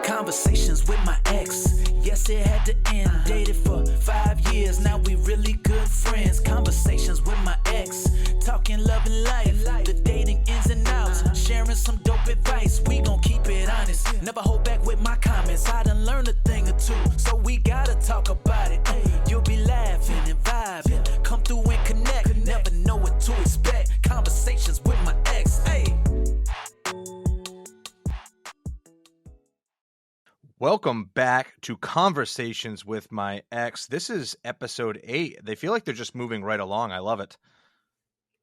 Conversations with my ex. Yes, it had to end. Dated for 5 years. Now we really good friends. Conversations with my ex. Talking love and life. The dating ins and outs. Sharing some dope advice. We gon' keep it honest. Never hold back with my comments. I done learned a thing or two. So we gotta talk about it. You'll be laughing and vibing. Come through and connect. Never know what to expect. Conversations with my ex. Hey. Welcome back to Conversations with My Ex. This is episode 8. They feel like they're just moving right along. I love it.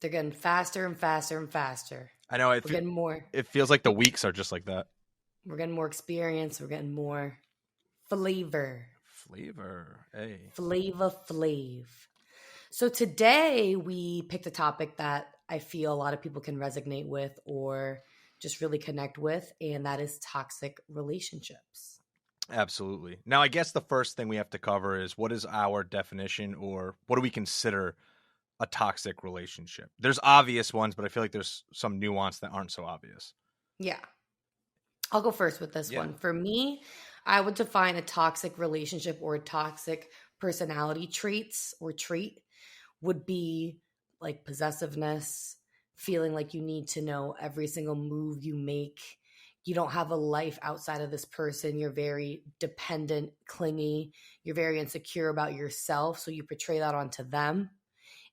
They're getting faster and faster and faster. I know. We're getting more. It feels like the weeks are just like that. We're getting more experience. We're getting more flavor. Hey. Flav. So today we picked a topic that I feel a lot of people can resonate with or just really connect with, and that is toxic relationships. Absolutely. Now, I guess the first thing we have to cover is what is our definition, or what do we consider a toxic relationship? There's obvious ones, but I feel like there's some nuance that aren't so obvious. Yeah. I'll go first with this one. For me, I would define a toxic relationship or a toxic personality trait would be like possessiveness, feeling like you need to know every single move you make. You don't have a life outside of this person. You're very dependent, clingy. You're very insecure about yourself. So you portray that onto them.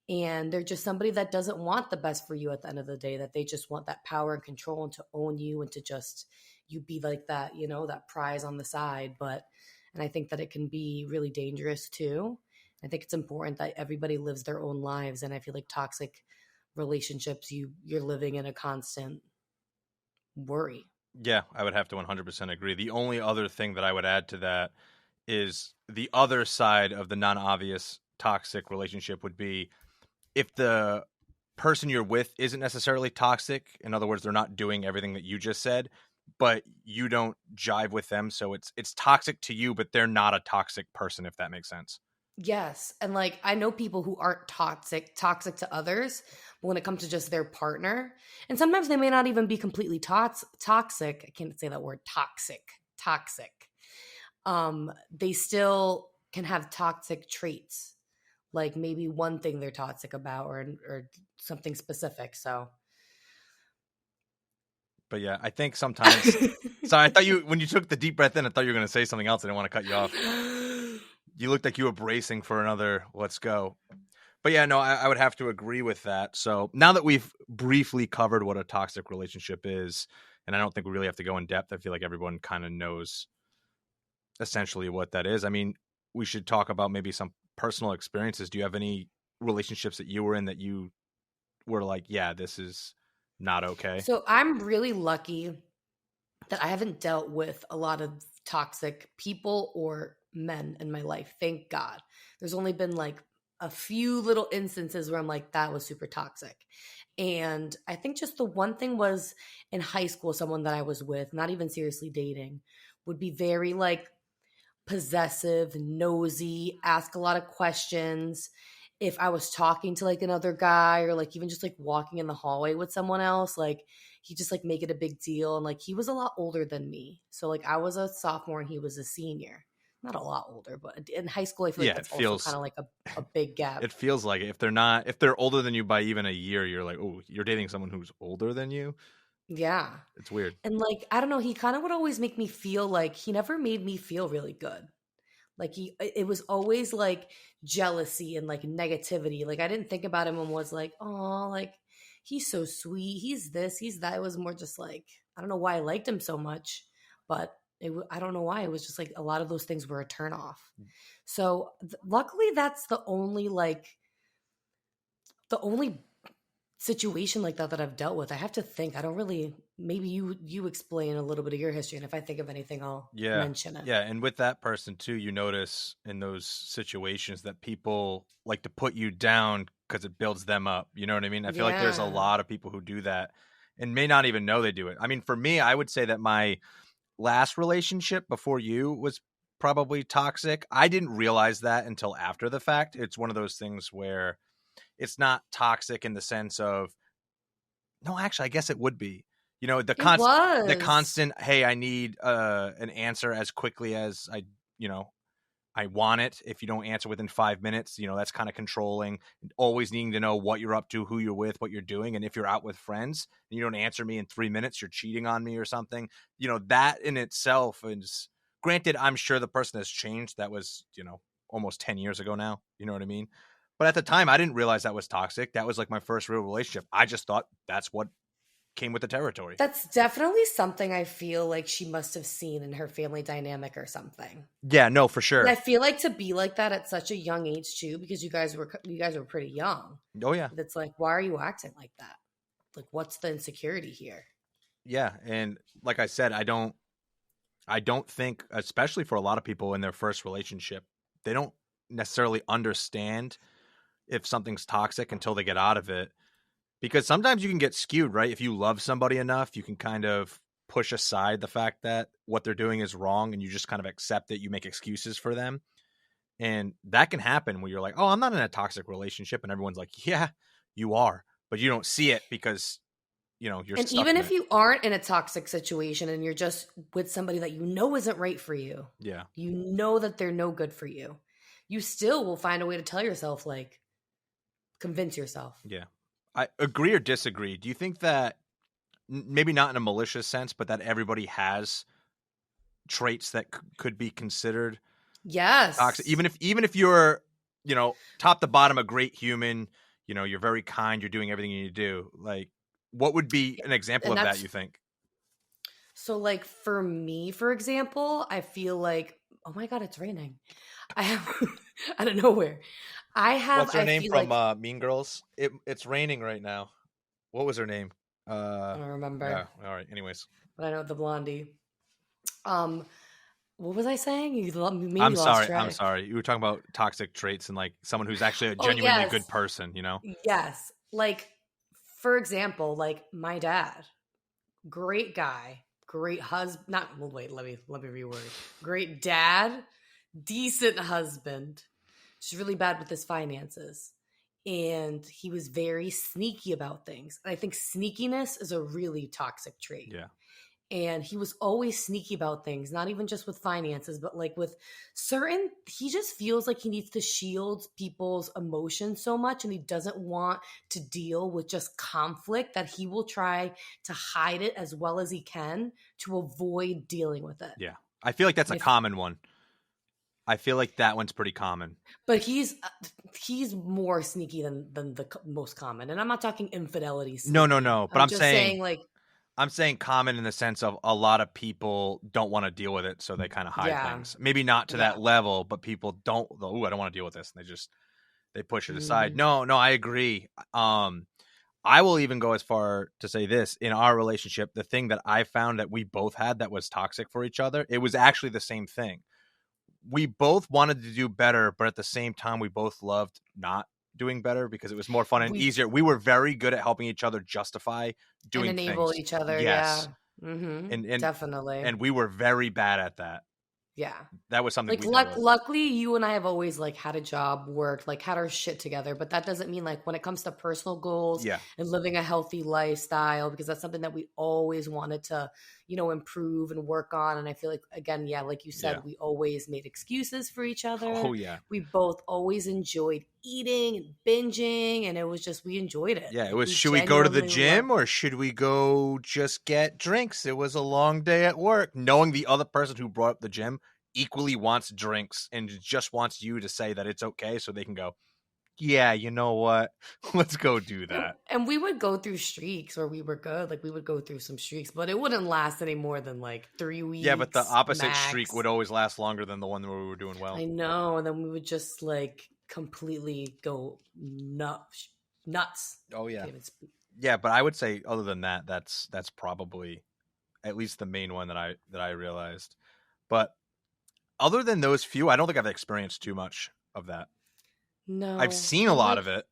And they're just somebody that doesn't want the best for you at the end of the day, that they just want that power and control and to own you and to just, you be like that, you know, that prize on the side. And I think that it can be really dangerous too. I think it's important that everybody lives their own lives. And I feel like toxic relationships, you're living in a constant worry. Yeah, I would have to 100% agree. The only other thing that I would add to that is the other side of the non-obvious toxic relationship would be if the person you're with isn't necessarily toxic. In other words, they're not doing everything that you just said, but you don't jive with them. So it's toxic to you, but they're not a toxic person, if that makes sense. Yes. And like, I know people who aren't toxic to others, but when it comes to just their partner, and sometimes they may not even be completely toxic. I can't say that word, toxic. They still can have toxic traits, like maybe one thing they're toxic about or something specific. So. But yeah, I think sometimes, sorry, I thought when you took the deep breath in, I thought you were going to say something else. I didn't want to cut you off. You looked like you were bracing for another let's go. But yeah, no, I would have to agree with that. So now that we've briefly covered what a toxic relationship is, and I don't think we really have to go in depth, I feel like everyone kind of knows essentially what that is. I mean, we should talk about maybe some personal experiences. Do you have any relationships that you were in that you were like, yeah, this is not okay? So I'm really lucky that I haven't dealt with a lot of toxic people or men in my life. Thank God. There's only been like a few little instances where I'm like, that was super toxic. And I think just the one thing was in high school, someone that I was with, not even seriously dating, would be very like possessive, nosy, ask a lot of questions. If I was talking to like another guy or like even just like walking in the hallway with someone else, like he just like make it a big deal. And like he was a lot older than me. So like I was a sophomore and he was a senior. Not a lot older, but in high school, I feel like that's also kind of like a big gap. It feels like it. If they're older than you by even a year, you're like, oh, you're dating someone who's older than you. Yeah. It's weird. And like, I don't know, he kind of would always make me feel like he never made me feel really good. Like it was always like jealousy and like negativity. Like I didn't think about him and was like, oh, like he's so sweet. He's this, he's that. It was more just like, I don't know why I liked him so much, but I don't know why. It was just like a lot of those things were a turn off. So luckily that's the only situation like that I've dealt with. I have to think. I don't really, maybe you explain a little bit of your history. And if I think of anything, I'll mention it. Yeah. And with that person too, you notice in those situations that people like to put you down because it builds them up. You know what I mean? I feel like there's a lot of people who do that and may not even know they do it. I mean, for me, I would say that my last relationship before you was probably toxic. I didn't realize that until after the fact. It's one of those things where it's not toxic in the sense of, no, actually, I guess it would be. You know, It the was. constant, hey, I need an answer as quickly as I want it. If you don't answer within 5 minutes, that's kind of controlling. Always needing to know what you're up to, who you're with, what you're doing. And if you're out with friends and you don't answer me in 3 minutes, you're cheating on me or something. That in itself is, granted, I'm sure the person has changed. That was, almost 10 years ago now. You know what I mean? But at the time, I didn't realize that was toxic. That was like my first real relationship. I just thought that's what came with the territory. That's definitely something I feel like she must have seen in her family dynamic or something. Yeah, no, for And sure. I feel like to be like that at such a young age too, because you guys were pretty young. Oh, yeah. It's like, why are you acting like that? Like, what's the insecurity here? Yeah, and like I said, I don't think, especially for a lot of people in their first relationship, they don't necessarily understand if something's toxic until they get out of it. Because sometimes you can get skewed, right? If you love somebody enough, you can kind of push aside the fact that what they're doing is wrong and you just kind of accept it. You make excuses for them. And that can happen when you're like, oh, I'm not in a toxic relationship. And everyone's like, yeah, you are. But you don't see it because, you're And stuck even in if it. you aren't in a toxic situation and you're just with somebody that you know isn't right for you, Yeah. you know that they're no good for you, you still will find a way to tell yourself, like, convince yourself. Yeah. I agree or disagree. Do you think that, maybe not in a malicious sense, but that everybody has traits that could be considered Yes. toxic? Even if you're, top to bottom a great human, you're very kind, you're doing everything you do. Like, what would be an example And of that, that's you think? so, like, for me, for example, I feel like, oh my God, it's raining. I have out of nowhere. What's her I name feel from like, Mean Girls? It's raining right now. What was her name? I don't remember, All right. Anyways, but I know the blondie. Um, what was I saying? Made I'm me lost sorry. I'm track. sorry. You were talking about toxic traits and like someone who's actually a Oh, genuinely yes. good person. Yes. Like, for example, like my dad, great guy, great husband. Not, well, wait, let me reword. Great dad, decent husband, just really bad with his finances. And he was very sneaky about things. And I think sneakiness is a really toxic trait. Yeah. And he was always sneaky about things, not even just with finances, but like with certain, he just feels like he needs to shield people's emotions so much, and he doesn't want to deal with just conflict, that he will try to hide it as well as he can to avoid dealing with it. Yeah. I feel like that's And a common one. I feel like that one's pretty common. but he's more sneaky than the most common, and I'm not talking infidelity sneaky. No. But I'm just saying, like, I'm saying common in the sense of a lot of people don't want to deal with it, so they kind of hide yeah, things. Maybe not to yeah. that level, but people don't. Oh, I don't want to deal with this, and they push it aside. Mhm. No, I agree. I will even go as far to say this: in our relationship, the thing that I found that we both had that was toxic for each other, it was actually the same thing. We both wanted to do better, but at the same time, we both loved not doing better because it was more fun and We easier. We were very good at helping each other justify and doing enable things. each other. Yes. Yeah. Mm-hmm. And Definitely. we were very bad at that. Yeah. That was something Like, we dealt with. luckily, you and I have always like had a job, worked, like had our shit together. But that doesn't mean, like, when it comes to personal goals Yeah. and living a healthy lifestyle, because that's something that we always wanted to, improve and work on. And I feel like, again, yeah, like you said, Yeah. we always made excuses for each other. Oh yeah. We both always enjoyed eating and binging, and it was just, we enjoyed it. Yeah, Like, it was, should we go to the genuinely gym loved. or should we go just get drinks? It was a long day at work. Knowing the other person who brought up the gym equally wants drinks and just wants you to say that it's okay so they can go, yeah, you know what? Let's go do that. And we would go through streaks where we were good. Like, we would go through some streaks, but it wouldn't last any more than like 3 weeks. Yeah, but the opposite max. streak would always last longer than the one where we were doing well. I know. And then we would just like completely go nuts. Oh yeah. Can't even speak. Yeah, but I would say other than that, that's probably at least the main one that I realized. But other than those few, I don't think I've experienced too much of that. No, I've seen a and lot like, of it.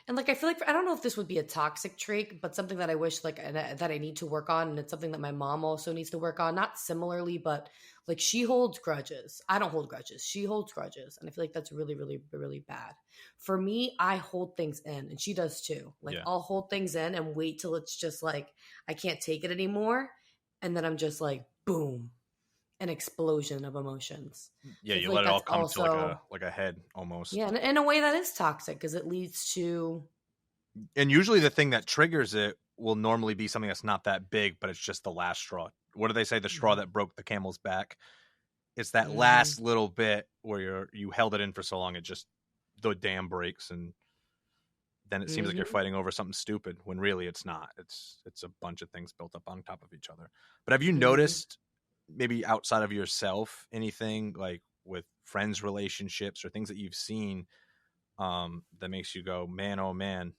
And like I feel like I don't know if this would be a toxic trait, but something that I wish like that I need to work on, and it's something that my mom also needs to work on. Not similarly, but like she holds grudges. I don't hold grudges. She holds grudges, and I feel like that's really, really, really bad. For me, I hold things in, and she does too. Like Yeah. I'll hold things in and wait till it's just like I can't take it anymore, and then I'm just like boom, an explosion of emotions. Yeah, So I you feel let like it all that's come to also like a head almost. yeah, in a way that is toxic because it leads to And usually the thing that triggers it will normally be something that's not that big, but it's just the last straw. What do they say? The straw that broke the camel's back. It's that Mhm. last little bit where you held it in for so long, it just the dam breaks, and then it seems like you're Mhm. fighting over something stupid when really it's not. It's a bunch of things built up on top of each other. But have you Mhm. noticed maybe outside of yourself anything like with friends relationships or things that you've seen that makes you go, man, oh man,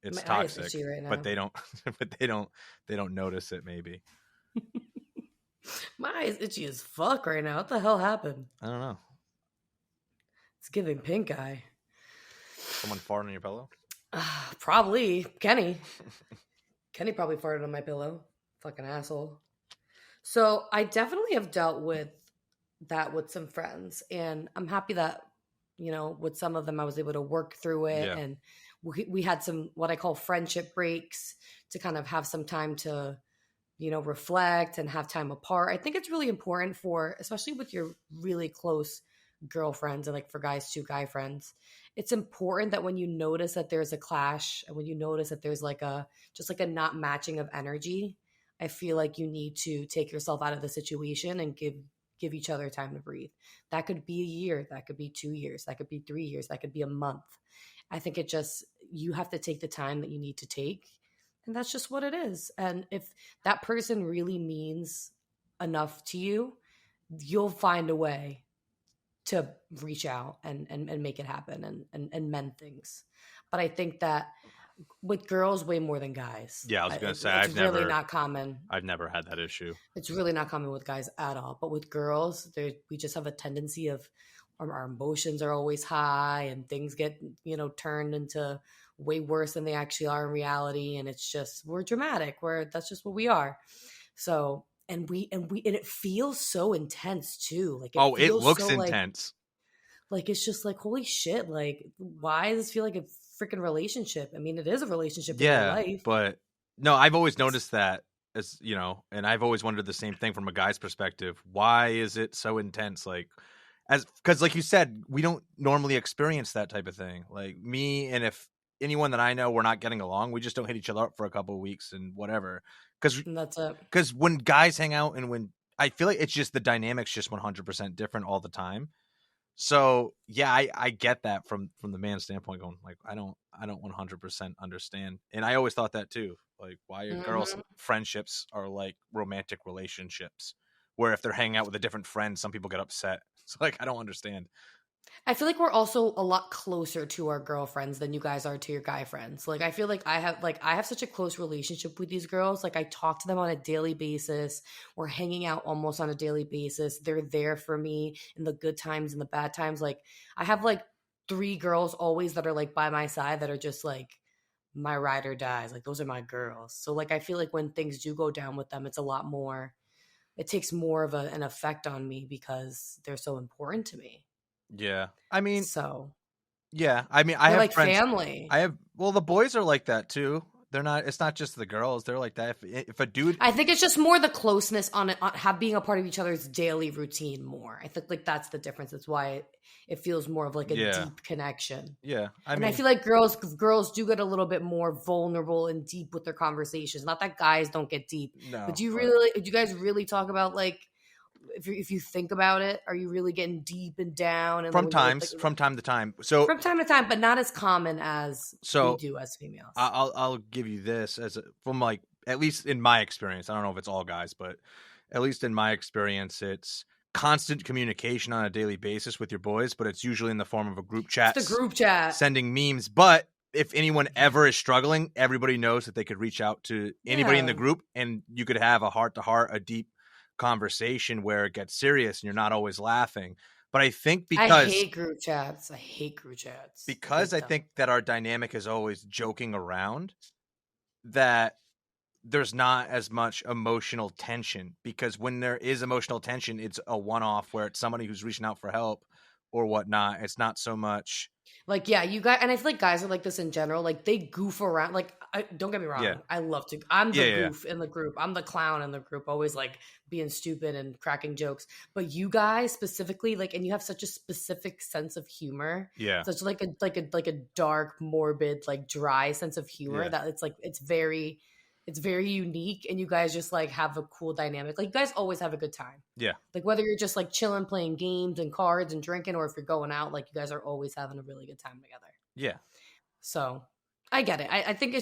it's My eye is toxic, itchy right but now. they don't but they don't notice it maybe. My eye is itchy as fuck right now. What the hell happened? I don't know. It's giving pink eye. Someone farted on your pillow? Probably Kenny. Kenny probably farted on my pillow. Fucking asshole. So I definitely have dealt with that with some friends, and I'm happy that with some of them I was able to work through it, Yeah. and we had some what I call friendship breaks to kind of have some time to reflect and have time apart. I think it's really important for, especially with your really close girlfriends and like for guys too, guy friends. It's important that when you notice that there's a clash and when you notice that there's like just like a not matching of energy, I feel like you need to take yourself out of the situation and give each other time to breathe. That could be a year, that could be 2 years, that could be 3 years, that could be a month. I think you have to take the time that you need to take, and that's just what it is. And if that person really means enough to you, you'll find a way to reach out and make it happen and mend things. But I think that with girls, way more than guys. Yeah, I was gonna say It's really not common. I've never had that issue. It's really not common with guys at all. But with girls, we just have a tendency of our emotions are always high and things get, turned into way worse than they actually are in reality. And it's just, we're dramatic. That's just what we are. So, and it feels so intense too. Like it Oh, it feels looks so intense. like it's just like, holy shit. Like, why does this feel like a freaking relationship? I mean, it is a relationship in real Yeah, life. but no, I've always noticed that as and I've always wondered the same thing from a guy's perspective. Why is it so intense? Like, because like you said, we don't normally experience that type of thing. Like me, and if anyone that I know, we're not getting along, we just don't hit each other up for a couple of weeks and whatever. And that's it. Because when guys hang out and when I feel like it's just the dynamics just 100% different all the time. So yeah, I get that from the man's standpoint, going like I don't 100% understand, and I always thought that too. Like why are girls' Mhm. friendships are like romantic relationships, where if they're hanging out with a different friend, some people get upset. It's like I don't understand. I feel like we're also a lot closer to our girlfriends than you guys are to your guy friends. Like I feel like I have such a close relationship with these girls. Like I talk to them on a daily basis. We're hanging out almost on a daily basis. They're there for me in the good times and the bad times. Like I have like 3 girls always that are like by my side that are just like my ride or dies. Like those are my girls. So like I feel like when things do go down with them, it's a lot more, it takes more of an effect on me because they're so important to me. Yeah, I mean, So yeah, I mean, I they're have like friends. family. I have well, the boys are like that too. They're not. It's not just the girls. They're like that. If a dude, I think it's just more the closeness on it, on have being a part of each other's daily routine more. I think like that's the difference. That's why it feels more of like a yeah, deep connection. yeah. I And I mean, feel like girls do get a little bit more vulnerable and deep with their conversations. Not that guys don't get deep, but no, do you guys really talk about like if you think about it, are you really getting deep and down and like when you're with like from time to time. So from time to time, but not as common as we so do as females. I'll give you this from like at least in my experience. I don't know if it's all guys, but at least in my experience, it's constant communication on a daily basis with your boys, but it's usually in the form of a group It's chat, the group chat. sending memes. But if anyone ever is struggling, everybody knows that they could reach out to anybody in the Yeah. group, and you could have a heart to heart, a deep conversation where it gets serious, and you're not always laughing. But I think I because hate group chats. I I Big time. think that our dynamic is always joking around, that there's not as much emotional tension, because when there is emotional tension, it's a one-off where it's somebody who's reaching out for help or whatnot. It's not so much. Like, yeah, you guys, and I feel like guys are like this in general. Like, they goof around. Like, don't get me wrong. Yeah. I love to. I'm the Yeah. goof in the group. I'm the clown in the group, always like being stupid and cracking jokes. But you guys specifically, like, and you have such a specific sense of humor. Yeah. Such like a dark, morbid, like dry sense of humor that it's very unique, and you guys just like have a cool dynamic. Like, you guys always have a good time. Yeah. Like, whether you're just like chilling, playing games and cards and drinking, or if you're going out, like, you guys are always having a really good time together. Yeah. So I get it. I think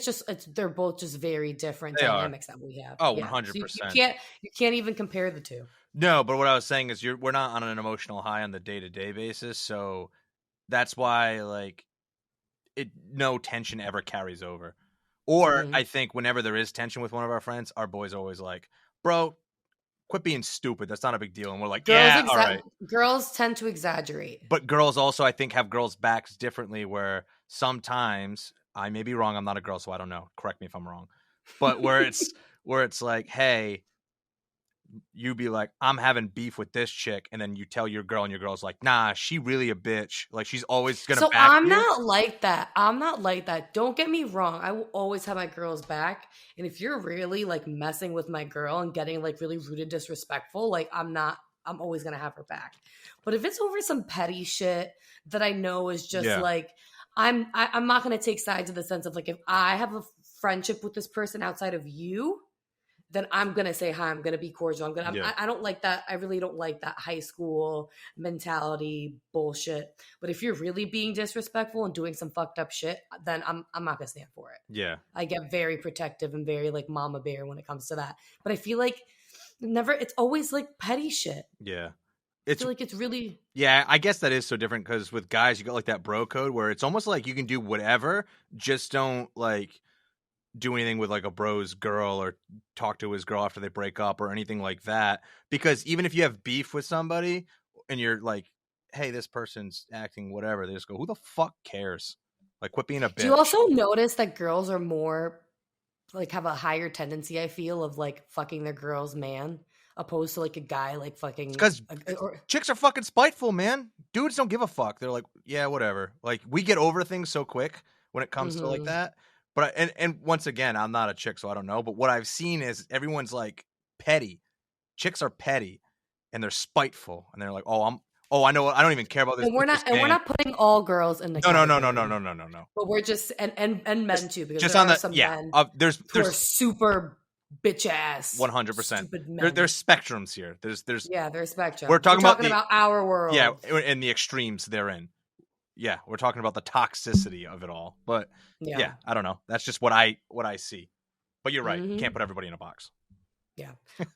they're both just very different They are. dynamics that we have. Oh, Yeah. 100%. So you can't even compare the two. No, but what I was saying is we're not on an emotional high on the day-to-day basis, so that's why like no tension ever carries over. Or I think whenever there is tension with one of our friends, our boys are always like, "Bro, quit being stupid. That's not a big deal." And we're like, "Yeah, all right." Girls tend to exaggerate. But girls also, I think, have girls' backs differently, where sometimes, I may be wrong, I'm not a girl, so I don't know. Correct me if I'm wrong. But where it's like, hey, you be like, I'm having beef with this chick, and then you tell your girl, and your girl's like, nah, she really a bitch. Like, she's always gonna back I'm you. not like that. I'm not like that. Don't get me wrong. I will always have my girl's back. And if you're really like messing with my girl and getting like really rude and disrespectful, like, I'm always gonna have her back. But if it's over some petty shit that I know is just like, I'm not gonna take sides in the sense of like, if I have a friendship with this person outside of you, then I'm going to say hi. I'm going to be cordial. I don't like that. I really don't like that high school mentality bullshit. But if you're really being disrespectful and doing some fucked up shit, then I'm not going to stand for it. Yeah. I get very protective and very like mama bear when it comes to that. But I feel like it's always like petty shit. Yeah. I feel like it's really... Yeah, I guess that is so different, because with guys, you got like that bro code where it's almost like you can do whatever, just don't like do anything with like a bro's girl or talk to his girl after they break up or anything like that. Because even if you have beef with somebody and you're like, hey, this person's acting whatever, they just go, who the fuck cares? Like, quit being a bitch. Do you also notice that girls are more like, have a higher tendency, I feel, of like fucking their girl's man, opposed to like a guy like fucking... Because chicks are fucking spiteful, man. Dudes don't give a fuck. They're like, yeah, whatever. Like, we get over things so quick when it comes to like that. But and once again, I'm not a chick, so I don't know. But what I've seen is everyone's like petty. Chicks are petty, and they're spiteful, and they're like, I know. I don't even care about this. And we're not putting all girls in the no. But we're just and men too, because just there on are the some yeah. men There's who are super bitch ass. 100%. There's spectrums here. There's there's spectrum. We're talking about our world. Yeah, and the extremes therein. Yeah, we're talking about the toxicity of it all. But yeah, I don't know. That's just what I see. But you're right. You can't put everybody in a box. Yeah.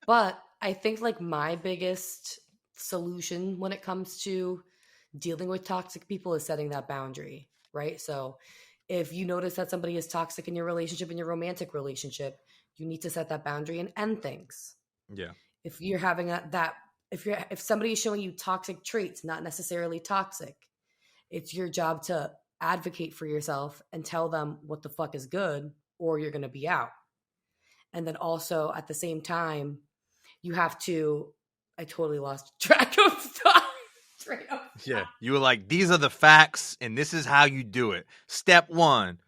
But I think like my biggest solution when it comes to dealing with toxic people is setting that boundary, right? So if you notice that somebody is toxic in your relationship, in your romantic relationship, you need to set that boundary and end things. Yeah. If you're having if somebody is showing you toxic traits, not necessarily toxic, it's your job to advocate for yourself and tell them what the fuck is good, or you're going to be out. And then also at the same time, you have to... I totally lost track of stuff. Yeah. You were like, these are the facts and this is how you do it. Step 1.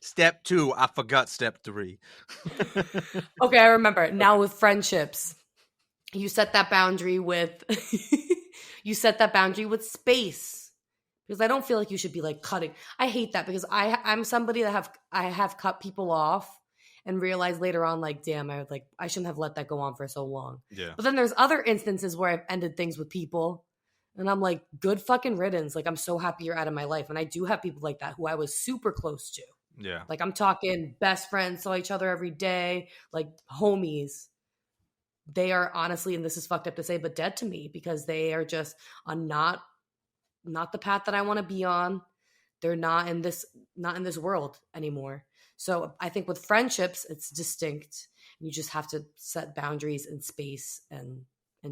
Step 2, I forgot step 3. Okay, I remember. Now with friendships, you set that boundary with space. Because I don't feel like you should be like cutting. I hate that, because I'm somebody that I have cut people off and realized later on, like, damn, I shouldn't have let that go on for so long. Yeah. But then there's other instances where I've ended things with people, and I'm like, good fucking riddance. Like, I'm so happy you're out of my life. And I do have people like that who I was super close to. Yeah. Like, I'm talking best friends, saw each other every day, like homies. They are honestly, and this is fucked up to say, but dead to me, because they are just on not the path that I want to be on. They're not in this world anymore. So I think with friendships, it's distinct. You just have to set boundaries and space and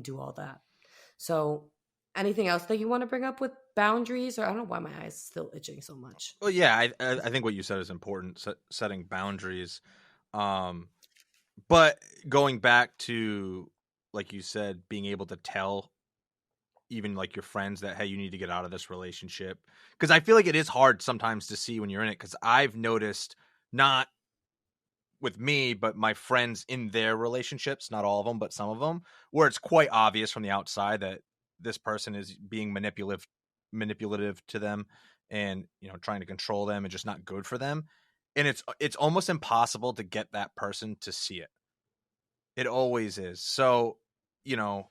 do all that. So Anything else that you want to bring up with boundaries? Or I don't know why my eyes still itching so much. Well, yeah, I think what you said is important, setting boundaries. Um, but going back to, like you said, being able to tell even like your friends that, hey, you need to get out of this relationship, because I feel like it is hard sometimes to see when you're in it, because I've noticed, not with me, but my friends in their relationships, not all of them, but some of them, where it's quite obvious from the outside that this person is being manipulative to them, and trying to control them, and just not good for them. And it's almost impossible to get that person to see it. It always is. So, you know,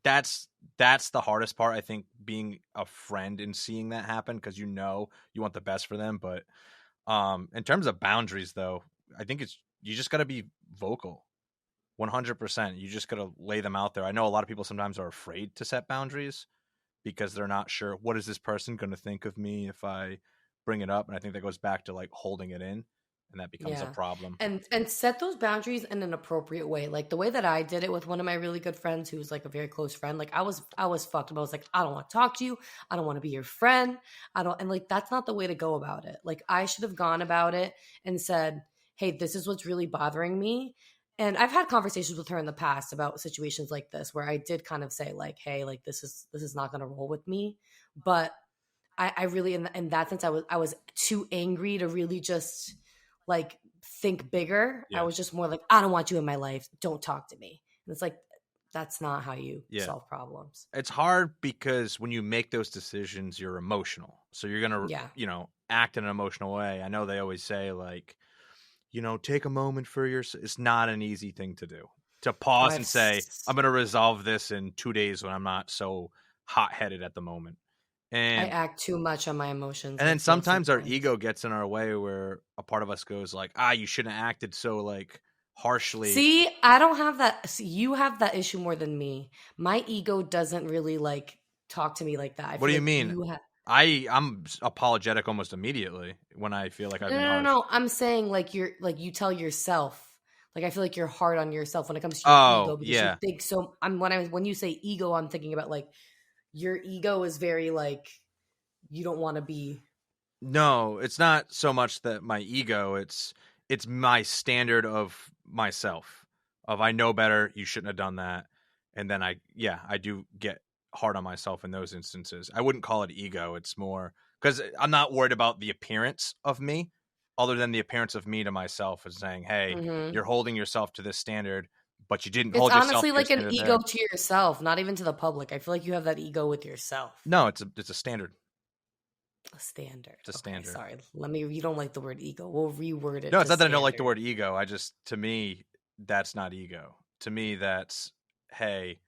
that's the hardest part, I think, being a friend and seeing that happen, because you want the best for them. But in terms of boundaries, though, I think you just got to be vocal. 100%. You just got to lay them out there. I know a lot of people sometimes are afraid to set boundaries because they're not sure, what is this person going to think of me if I bring it up? And I think that goes back to like holding it in, and that becomes a Yeah. problem. And set those boundaries in an appropriate way. Like the way that I did it with one of my really good friends who's like a very close friend. Like I was fucked up. I was like, I don't want to talk to you. I don't want to be your friend. I don't, and like that's not the way to go about it. Like I should have gone about it and said, hey, this is what's really bothering me. And I've had conversations with her in the past about situations like this where I did kind of say like, hey, like this is not gonna roll with me. But I really in that sense I was too angry to really just like think bigger. I Yeah. was just more like, I don't want you in my life. Don't talk to me. And it's like that's not how you Yeah. solve problems. It's hard because when you make those decisions, you're emotional. So you're going to, Yeah. Act in an emotional way. I know they always say like, take a moment for yourself. It's not an easy thing to do. To pause and say, I'm going to resolve this in 2 days when I'm not so hot-headed at the moment. I And act too much on my emotions. and I then feel sometimes our ego gets in our way, where a part of us goes like, you shouldn't have acted so like harshly. See, I don't have that. See, you have that issue more than me. My ego doesn't really like talk to me like that. I What do feel you like mean? you have. I'm apologetic almost immediately when I feel like I've been harsh. No. I'm saying like you tell yourself. Like I feel like you're hard on yourself when it comes to your ego Oh, because you yeah. think so. When you say ego, I'm thinking about like your ego is very like you don't want to be. No, it's not so much that my ego, it's my standard of myself. Of, I know better, you shouldn't have done that. And then I do get hard on myself in those instances. I wouldn't call it ego. It's more because I'm not worried about the appearance of me, other than the appearance of me to myself, as saying, hey, Mm-hmm. you're holding yourself to this standard, but you didn't It's hold yourself honestly to your like an standard ego there. to yourself, not even to the public. I feel like you have that ego with yourself. No, it's a standard. A standard. It's a standard. Sorry. You don't like the word ego. We'll reword it. No, it's to not that I don't like the standard. word ego. To me, that's not ego. To me, that's, hey,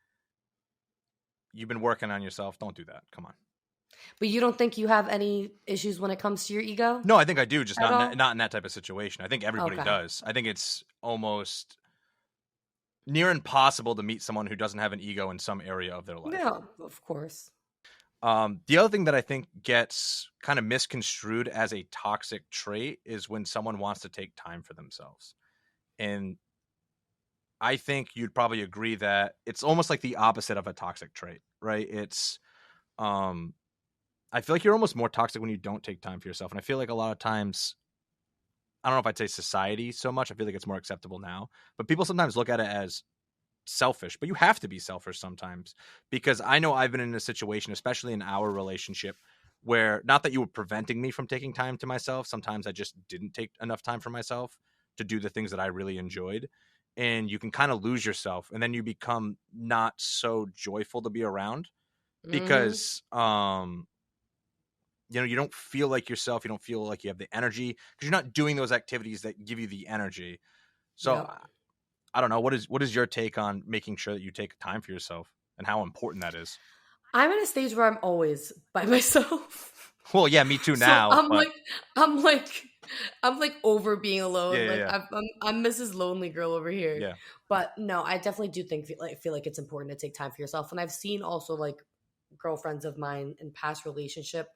you've been working on yourself. Don't do that. Come on. But you don't think you have any issues when it comes to your ego? No, I think I do, just At all? not in that type of situation. I think everybody Okay. does. I think it's almost near impossible to meet someone who doesn't have an ego in some area of their life. No, of course. The other thing that I think gets kind of misconstrued as a toxic trait is when someone wants to take time for themselves. And I think you'd probably agree that it's almost like the opposite of a toxic trait, right? It's, I feel like you're almost more toxic when you don't take time for yourself. And I feel like a lot of times, I don't know if I'd say society so much. I feel like it's more acceptable now, but people sometimes look at it as selfish, but you have to be selfish sometimes, because I know I've been in a situation, especially in our relationship, where not that you were preventing me from taking time to myself. Sometimes I just didn't take enough time for myself to do the things that I really enjoyed. And you can kind of lose yourself, and then you become not so joyful to be around because, you don't feel like yourself. You don't feel like you have the energy because you're not doing those activities that give you the energy. So Yep. I don't know. What is your take on making sure that you take time for yourself and how important that is? I'm in a stage where I'm always by myself. Well, yeah, me too So now. I'm But like over being alone. Like yeah. I'm Mrs. Lonely Girl over here. Yeah. But no, I definitely do feel like it's important to take time for yourself. And I've seen also like girlfriends of mine in past relationships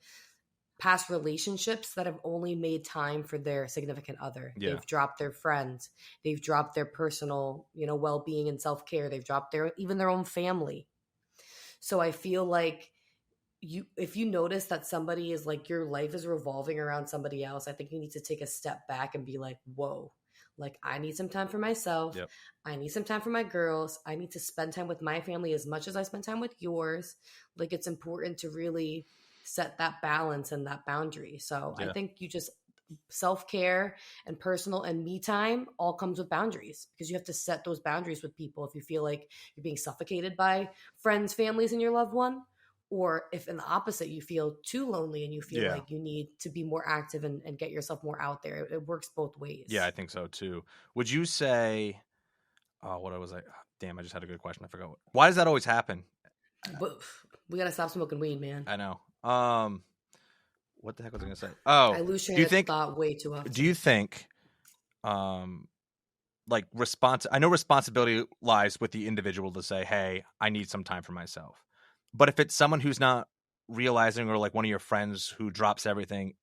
that have only made time for their significant other. Yeah. They've dropped their friends. They've dropped their personal, well-being and self-care. They've dropped even their own family. So I feel like if you notice that somebody is like your life is revolving around somebody else, I think you need to take a step back and be like, whoa, like I need some time for myself. Yep. I need some time for my girls. I need to spend time with my family as much as I spend time with yours. Like it's important to really set that balance and that boundary. So I Yeah. think you just self-care and personal and me time all comes with boundaries, because you have to set those boundaries with people if you feel like you're being suffocated by friends, families, and your loved one, or if in the opposite you feel too lonely and you feel Yeah. like you need to be more active and get yourself more out there. It works both ways. Yeah, I think so too. Would you say, what was I? Damn, I just had a good question. I forgot. Why does that always happen? But we gotta stop smoking weed, man. I know. What the heck was I gonna say? I Oh, lose do train you of think? thought way too often. Do you think, like I know responsibility lies with the individual to say, hey, I need some time for myself. But if it's someone who's not realizing, or like one of your friends who drops everything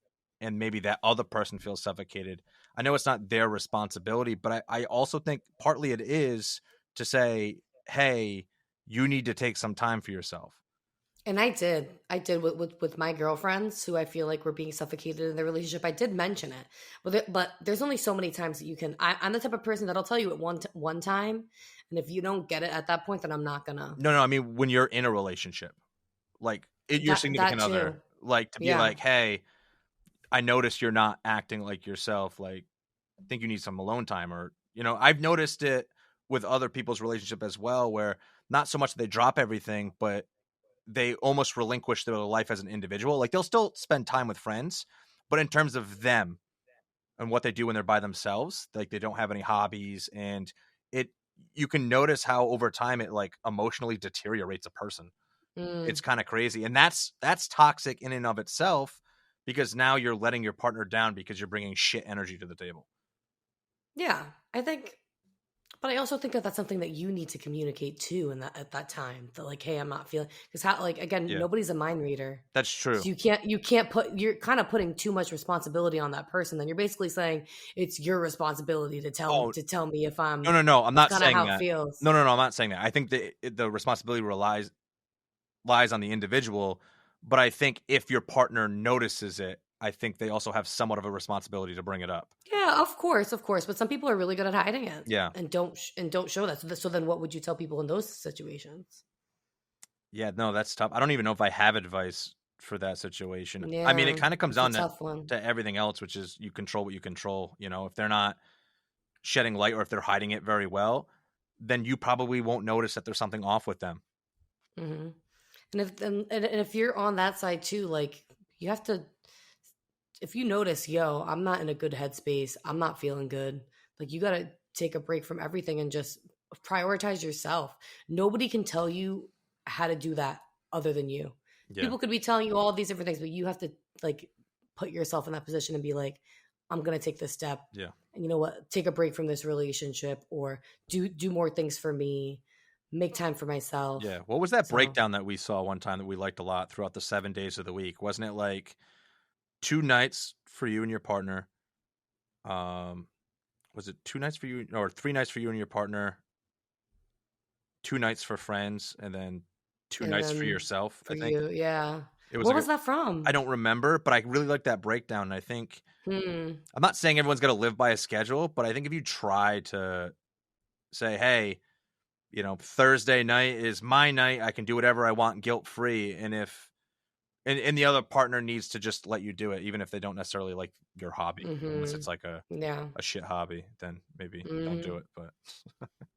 and maybe that other person feels suffocated, I know it's not their responsibility, but I also think partly it is to say, hey, you need to take some time for yourself. And I did with my girlfriends who I feel like were being suffocated in their relationship. I did mention it, but there's only so many times that you can. I'm the type of person that'll tell you at one time, and if you don't get it at that point, then I'm not gonna. No, I mean when you're in a relationship, like your significant That other, too. like to be like, hey, I notice you're not acting like yourself. Like, I think you need some alone time, or I've noticed it with other people's relationship as well, where not so much that they drop everything, but they almost relinquish their life as an individual. Like they'll still spend time with friends, but in terms of them and what they do when they're by themselves, like they don't have any hobbies, and you can notice how over time it like emotionally deteriorates a person. It's kind of crazy, and that's toxic in and of itself, because now you're letting your partner down because you're bringing shit energy to the table. Yeah, I think. But I also think that that's something that you need to communicate too, and at that time, that like, hey, I'm not feeling, because again, nobody's a mind reader. That's true. So you can't you're kind of putting too much responsibility on that person. Then you're basically saying it's your responsibility to tell me if I'm. No. I'm not saying how that. It feels. No. I'm not saying that. I think the responsibility lies on the individual, but I think if your partner notices it, I think they also have somewhat of a responsibility to bring it up. Yeah, of course. But some people are really good at hiding it. Yeah, and don't show that. So then, what would you tell people in those situations? Yeah, no, that's tough. I don't even know if I have advice for that situation. Yeah, I mean, it kind of comes down to everything else, which is you control what you control. If they're not shedding light, or if they're hiding it very well, then you probably won't notice that there's something off with them. Mm-hmm. And if you're on that side too, like you have to. If you notice, I'm not in a good headspace, I'm not feeling good, like you got to take a break from everything and just prioritize yourself. Nobody can tell you how to do that other than you. Yeah. People could be telling you all these different things, but you have to like put yourself in that position and be like, I'm going to take this step. Yeah. And you know what? Take a break from this relationship, or do more things for me. Make time for myself. Yeah. What was that breakdown that we saw one time that we liked a lot throughout the 7 days of the week? Wasn't it like 2 nights for you and your partner? Was it 2 nights for you, or 3 nights for you and your partner? 2 nights for friends, and then 2 nights for yourself. I think. Yeah. What was that from? I don't remember, but I really like that breakdown. I think I'm not saying everyone's going to live by a schedule, but I think if you try to say, hey, Thursday night is my night, I can do whatever I want guilt free, and if and the other partner needs to just let you do it, even if they don't necessarily like your hobby, unless it's like a shit hobby, then maybe don't do it. But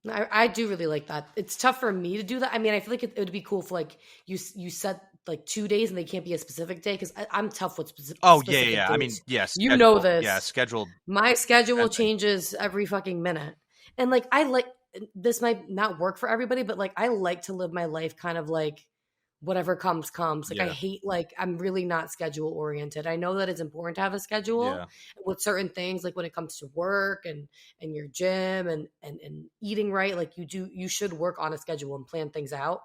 I do really like that. It's tough for me to do that. I mean, I feel like it would be cool if like you set like 2 days and they can't be a specific day, because I'm tough with specific. Yeah. Days. I mean, yes, you know this. Yeah, scheduled. My schedule changes every fucking minute, and like this might not work for everybody, but like I like to live my life kind of like whatever comes. Like I hate, like I'm really not schedule oriented. I know that it's important to have a schedule with certain things, like when it comes to work and your gym and eating right, like you should work on a schedule and plan things out.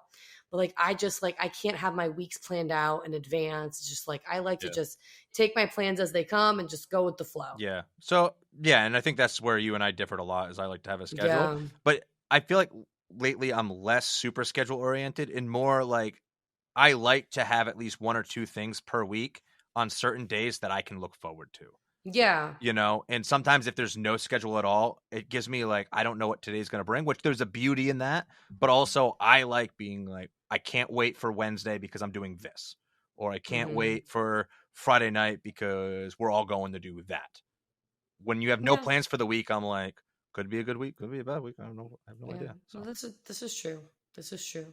But like I just like I can't have my weeks planned out in advance. It's just like I like to just take my plans as they come and just go with the flow. Yeah. So and I think that's where you and I differed a lot, is I like to have a schedule. But I feel like lately I'm less super schedule oriented and more like I like to have at least 1 or 2 things per week on certain days that I can look forward to. Yeah. You know, and sometimes if there's no schedule at all, it gives me like, I don't know what today's going to bring, which there's a beauty in that. But also I like being like, I can't wait for Wednesday because I'm doing this, or I can't wait for Friday night because we're all going to do that. When you have no plans for the week, I'm like, could be a good week, could be a bad week. I have no idea. So well, this is true. This is true.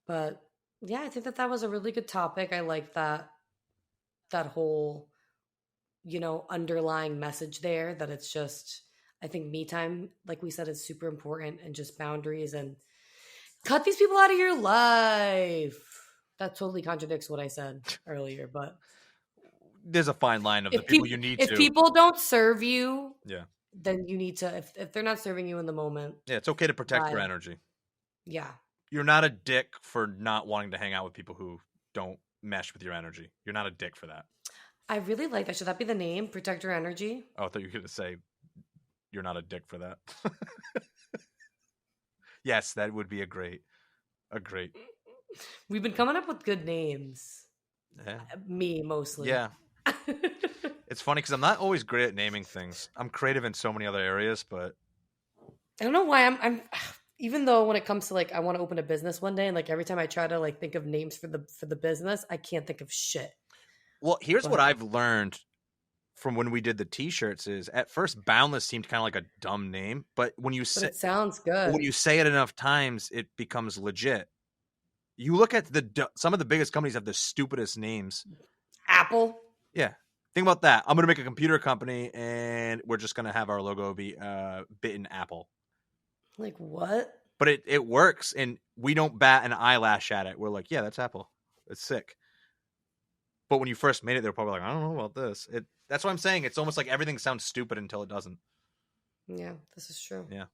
But yeah, I think that was a really good topic. I like that whole, underlying message there, that it's just, I think me time, like we said, is super important, and just boundaries, and cut these people out of your life. That totally contradicts what I said earlier, but there's a fine line of the people you need to. If people don't serve you, yeah, then you need to, if they're not serving you in the moment. Yeah, it's okay to protect your energy. Yeah. You're not a dick for not wanting to hang out with people who don't mesh with your energy. You're not a dick for that. I really like that. Should that be the name? Protect your energy? Oh, I thought you were going to say you're not a dick for that. Yes, that would be a great. We've been coming up with good names. Yeah. Me, mostly. Yeah. It's funny because I'm not always great at naming things. I'm creative in so many other areas, but I don't know why I'm even though when it comes to like, I want to open a business one day, and like every time I try to like think of names for the business, I can't think of shit. Well, here's what I've learned from when we did the t-shirts is at first Boundless seemed kind of like a dumb name, but when you say it sounds good. When you say it enough times, it becomes legit. You look at some of the biggest companies have the stupidest names. Apple. Yeah. Think about that. I'm going to make a computer company and we're just going to have our logo be bitten apple. Like what? But it works, and we don't bat an eyelash at it. We're like, yeah, that's Apple. It's sick. But when you first made it, they were probably like, I don't know about this. That's what I'm saying. It's almost like everything sounds stupid until it doesn't. Yeah, this is true. Yeah.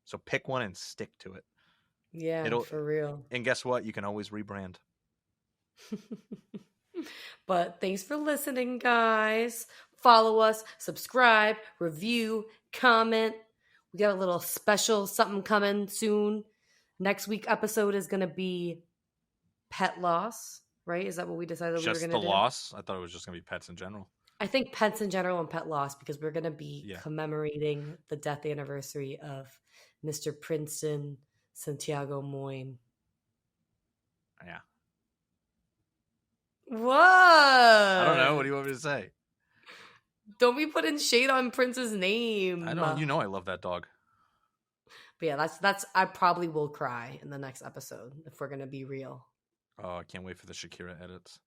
So pick one and stick to it. Yeah, for real. And guess what? You can always rebrand. But thanks for listening, guys. Follow us, subscribe, review, comment. We got a little special something coming soon. Next week episode is going to be pet loss, right? Is that what we decided we were going to do? Just the loss? I thought it was just going to be pets in general. I think pets in general and pet loss, because we're going to be commemorating the death anniversary of Mr. Princeton Santiago Moyne. Yeah. What? I don't know. What do you want me to say? Don't be putting shade on Prince's name. I don't. You know I love that dog. But yeah, that's. I probably will cry in the next episode if we're gonna be real. Oh, I can't wait for the Shakira edits.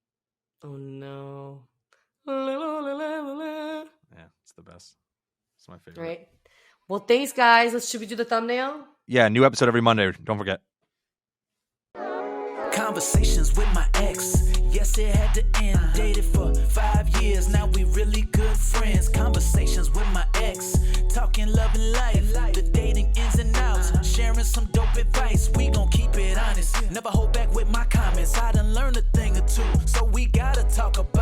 Oh no. Yeah, it's the best. It's my favorite. Right. Well, thanks, guys. Should we do the thumbnail? Yeah, new episode every Monday. Don't forget. Conversations with my ex. Yes, it had to end. Dated for 5 years. Now we really good friends. Conversations with my ex. Talking love and life. The dating ins and outs. Sharing some dope advice. We gon' keep it honest. Never hold back with my comments. I done learned a thing or two. So we gotta talk about